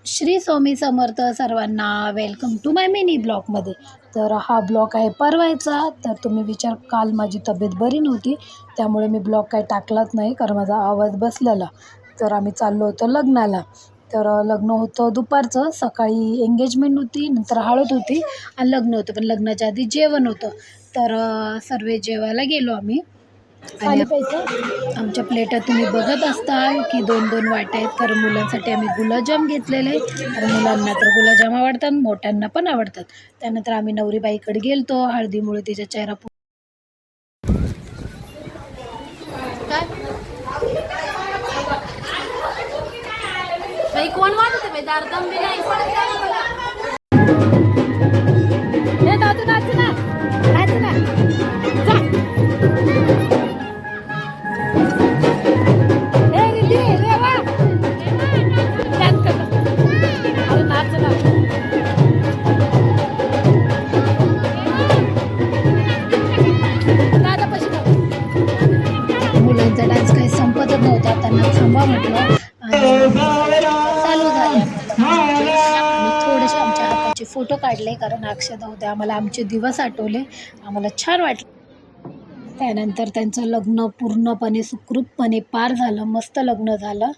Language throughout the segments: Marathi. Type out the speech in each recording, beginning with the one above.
श्री स्वामी समर्थ सर्वांना वेलकम टू माय मिनी ब्लॉगमध्ये. तर हा ब्लॉग आहे परवायचा. तर तुम्ही विचार, काल माझी तब्येत बरी नव्हती त्यामुळे मी ब्लॉग काही टाकलाच नाही कारण माझा आवाज बसलेला. तर आम्ही चाललो होतो लग्नाला. तर लग्न होतं दुपारचं, सकाळी एंगेजमेंट होती, नंतर हळद होती आणि लग्न होतं. पण लग्नाच्या आधी जेवण होतं. तर सर्व जेवायला गेलो आम्ही. आणि आमच्या प्लेटात तुम्ही बघत असताल की 2-2 वाट्या आहेत, कारण मुलांसाठी आम्ही गुलाबजाम घेतलेले. कारण मुलांना तर गुलाबजाम आवडतात, मोठ्यांना पण आवडतात. त्यानंतर आम्ही नवरीबाईकडे गेलतो. हळदीमुळे तिचा चेहरा कोण वाटत दारदम बी नाही. मुलांचा डान्स काही संपतच नव्हता, त्यांना थांबा म्हटलं आणि चालू झाले. आम्ही थोडेसे आमच्या हाताचे फोटो काढले कारण अक्षदा होते. आम्हाला आमचे दिवस आठवले, आम्हाला छान वाटले. त्यानंतर त्यांचं लग्न पूर्णपणे सुखरूपपणे पार झालं, मस्त लग्न झालं.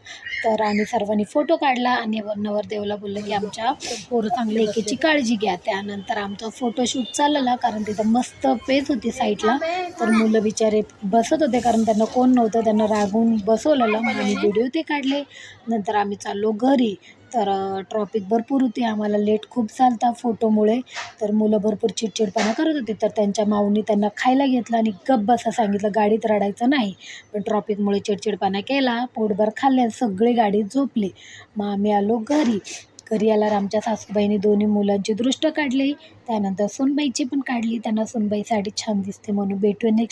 तर आम्ही सर्वांनी फोटो काढला आणि नवरदेवाला बोललं की आमच्या पोरं चांगले एकेची काळजी घ्या. त्यानंतर आमचा फोटोशूट चाललेला कारण तिथं मस्त पेज होती साईडला. तर मुलं बिचारे बसत होते कारण त्यांना कोण नव्हतं, त्यांना रागवून बसवलेलं. मग आम्ही व्हिडिओ ते काढले. नंतर आम्ही चाललो घरी. तर ट्रॉफिक भरपूर होती, आम्हाला लेट खूप झालता फोटोमुळे. तर मुलं भरपूर चिडचिडपणा करत होती. तर त्यांच्या माऊनी त्यांना खायला घेतलं आणि गप्प बसा सांगितलं, गाडीत रडायचं नाही. पण ट्रॉफिकमुळे चिडचिडपणा केला, पोटभर खाल्ले, सगळे गाडीत झोपले. मग आम्ही आलो घरी. घरी आल्यावर आमच्या सासूबाईंनी दोन्ही मुलांची दृष्ट काढली. त्यानंतर सूनबाईची पण काढली. त्यांना सूनबाई साडी छान दिसते म्हणून. भेटूया नेक्स्ट